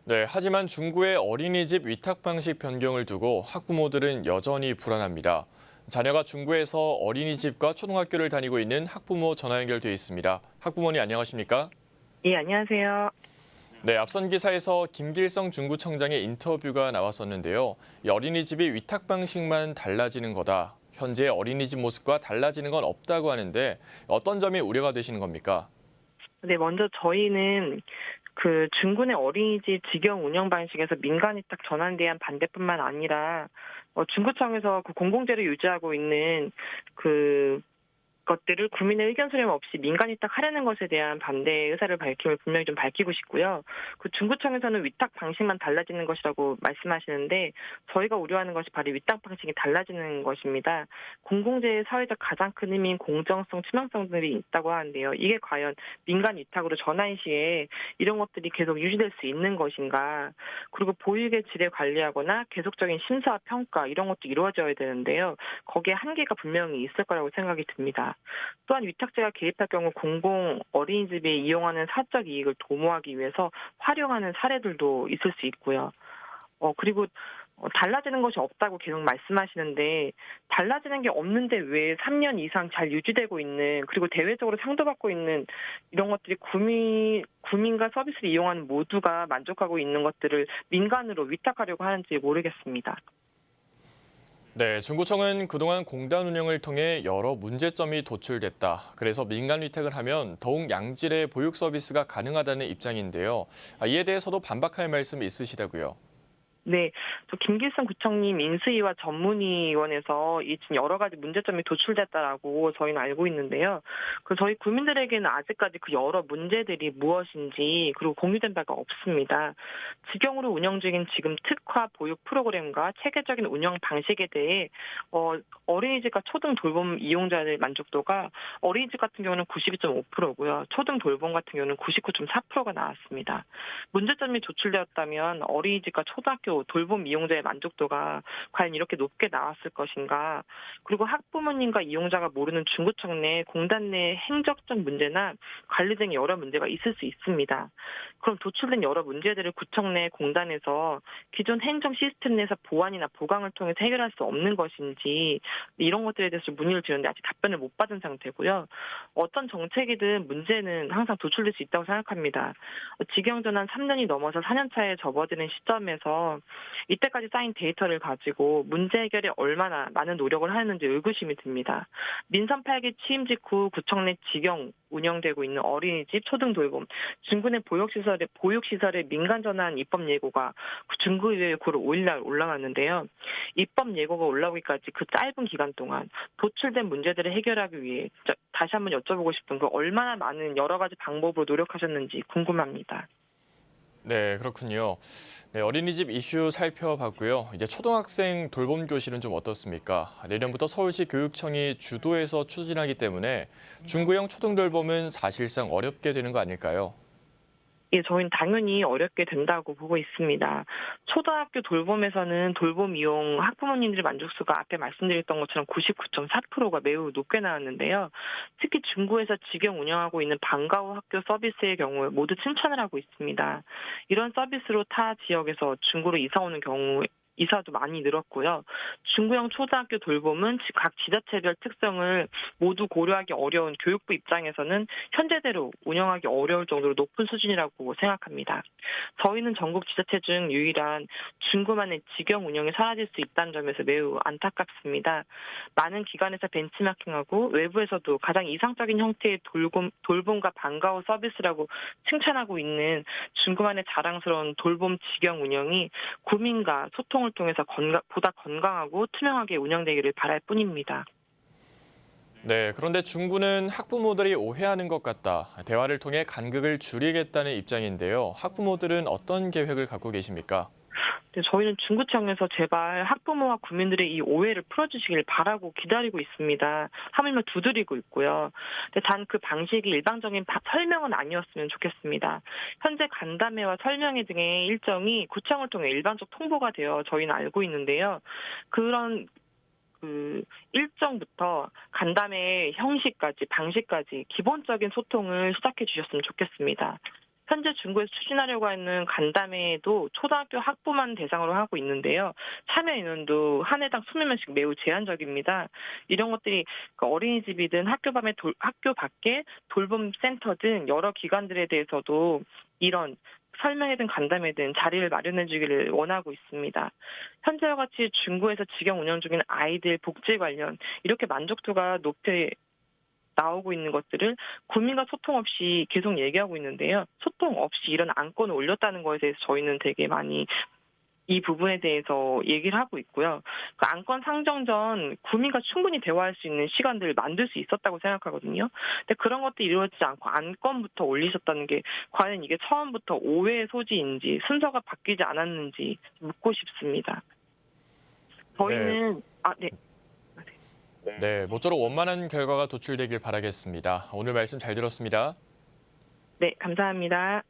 네, 하지만 중구의 어린이집 위탁 방식 변경을 두고 학부모들은 여전히 불안합니다. 자녀가 중구에서 어린이집과 초등학교를 다니고 있는 학부모 전화 연결돼 있습니다. 학부모님 안녕하십니까? 예, 안녕하세요. 네, 앞선 기사에서 김길성 중구청장의 인터뷰가 나왔었는데요. 이 어린이집이 위탁 방식만 달라지는 거다. 현재 어린이집 모습과 달라지는 건 없다고 하는데 어떤 점이 우려가 되시는 겁니까? 네, 먼저 저희는 그 중군의 어린이집 직영 운영 방식에서 민간 위탁 전환에 대한 반대뿐만 아니라 중구청에서 그 공공재를 유지하고 있는 그 것들을 국민의 의견 수렴 없이 민간 위탁하려는 것에 대한 반대 의사를 밝힘을 분명히 좀 밝히고 싶고요. 그 중구청에서는 위탁 방식만 달라지는 것이라고 말씀하시는데 저희가 우려하는 것이 바로 위탁 방식이 달라지는 것입니다. 공공재의 사회적 가장 큰 의미인 공정성, 투명성들이 있다고 하는데요. 이게 과연 민간 위탁으로 전환 시에 이런 것들이 계속 유지될 수 있는 것인가? 그리고 보육의 질을 관리하거나 계속적인 심사와 평가 이런 것도 이루어져야 되는데요. 거기에 한계가 분명히 있을 거라고 생각이 듭니다. 또한 위탁제가 개입할 경우 공공 어린이집에 이용하는 사적 이익을 도모하기 위해서 활용하는 사례들도 있을 수 있고요. 그리고 달라지는 것이 없다고 계속 말씀하시는데 달라지는 게 없는데 왜 3년 이상 잘 유지되고 있는 그리고 대외적으로 상도받고 있는 이런 것들이 국민과 서비스를 이용하는 모두가 만족하고 있는 것들을 민간으로 위탁하려고 하는지 모르겠습니다. 네, 중구청은 그동안 공단 운영을 통해 여러 문제점이 도출됐다. 그래서 민간 위탁을 하면 더욱 양질의 보육 서비스가 가능하다는 입장인데요. 이에 대해서도 반박할 말씀이 있으시다고요. 네, 저 김길성 구청님 인수위와 전문위원회에서 이 지금 여러 가지 문제점이 도출됐다라고 저희는 알고 있는데요. 그 저희 국민들에게는 아직까지 그 여러 문제들이 무엇인지 그리고 공유된 바가 없습니다. 직영으로 운영 중인 지금 특화 보육 프로그램과 체계적인 운영 방식에 대해 어린이집과 초등 돌봄 이용자의 만족도가 어린이집 같은 경우는 92.5%고요. 초등 돌봄 같은 경우는 99.4%가 나왔습니다. 문제점이 도출되었다면 어린이집과 초등학교 돌봄 이용자의 만족도가 과연 이렇게 높게 나왔을 것인가. 그리고 학부모님과 이용자가 모르는 중구청 내 공단 내 행정적 문제나 관리 등의 여러 문제가 있을 수 있습니다. 그럼 도출된 여러 문제들을 구청 내 공단에서 기존 행정 시스템 내에서 보완이나 보강을 통해서 해결할 수 없는 것인지 이런 것들에 대해서 문의를 드렸는데 아직 답변을 못 받은 상태고요. 어떤 정책이든 문제는 항상 도출될 수 있다고 생각합니다. 직영전환 3년이 넘어서 4년 차에 접어드는 시점에서 이때까지 쌓인 데이터를 가지고 문제 해결에 얼마나 많은 노력을 하는지 의구심이 듭니다. 민선 8기 취임 직후 구청 내 직영 운영되고 있는 어린이집, 초등돌봄, 중구내 보육시설의 민간 전환 입법 예고가 중구의회 9월 5일날 올라왔는데요. 입법 예고가 올라오기까지 그 짧은 기간 동안 도출된 문제들을 해결하기 위해 다시 한번 여쭤보고 싶은 그 얼마나 많은 여러 가지 방법으로 노력하셨는지 궁금합니다. 네, 그렇군요. 네, 어린이집 이슈 살펴봤고요. 이제 초등학생 돌봄 교실은 좀 어떻습니까? 내년부터 서울시 교육청이 주도해서 추진하기 때문에 중구형 초등돌봄은 사실상 어렵게 되는 거 아닐까요? 예, 저희는 당연히 어렵게 된다고 보고 있습니다. 초등학교 돌봄에서는 돌봄 이용 학부모님들의 만족수가 앞에 말씀드렸던 것처럼 99.4%가 매우 높게 나왔는데요. 특히 중구에서 직영 운영하고 있는 방과후 학교 서비스의 경우 모두 칭찬을 하고 있습니다. 이런 서비스로 타 지역에서 중구로 이사 오는 경우 이사도 많이 늘었고요. 중구형 초등학교 돌봄은 각 지자체별 특성을 모두 고려하기 어려운 교육부 입장에서는 현재대로 운영하기 어려울 정도로 높은 수준이라고 생각합니다. 저희는 전국 지자체 중 유일한 중구만의 직영 운영이 사라질 수 있다는 점에서 매우 안타깝습니다. 많은 기관에서 벤치마킹하고 외부에서도 가장 이상적인 형태의 돌봄과 방과후 서비스라고 칭찬하고 있는 중구만의 자랑스러운 돌봄 직영 운영이 국민과 소통을 통해서 보다 건강하고 투명하게 운영되기를 바랄 뿐입니다. 네, 그런데 중구는 학부모들이 오해하는 것 같다. 대화를 통해 간극을 줄이겠다는 입장인데요. 학부모들은 어떤 계획을 갖고 계십니까? 네, 저희는 중구청에서 제발 학부모와 국민들의 이 오해를 풀어주시길 바라고 기다리고 있습니다. 하물며 두드리고 있고요. 단 그 방식이 일방적인 설명은 아니었으면 좋겠습니다. 현재 간담회와 설명회 등의 일정이 구청을 통해 일반적 통보가 되어 저희는 알고 있는데요. 그런 일정부터 간담회 형식까지 방식까지 기본적인 소통을 시작해 주셨으면 좋겠습니다. 현재 중구에서 추진하려고 하는 간담회도 초등학교 학부만 대상으로 하고 있는데요. 참여 인원도 한 해당 20명씩 매우 제한적입니다. 이런 것들이 그 어린이집이든 학교 밖에 돌봄 센터 등 여러 기관들에 대해서도 이런 설명회든 간담회든 자리를 마련해 주기를 원하고 있습니다. 현재와 같이 중구에서 직영 운영 중인 아이들 복지 관련 이렇게 만족도가 높게 나오고 있는 것들을 국민과 소통 없이 계속 얘기하고 있는데요. 소통 없이 이런 안건을 올렸다는 것에 대해서 저희는 되게 많이 이 부분에 대해서 얘기를 하고 있고요. 그 안건 상정 전 국민과 충분히 대화할 수 있는 시간들을 만들 수 있었다고 생각하거든요. 근데 그런 것들이 이루어지지 않고 안건부터 올리셨다는 게 과연 이게 처음부터 오해의 소지인지 순서가 바뀌지 않았는지 묻고 싶습니다. 저희는 네. 네, 모쪼록 원만한 결과가 도출되길 바라겠습니다. 오늘 말씀 잘 들었습니다. 네, 감사합니다.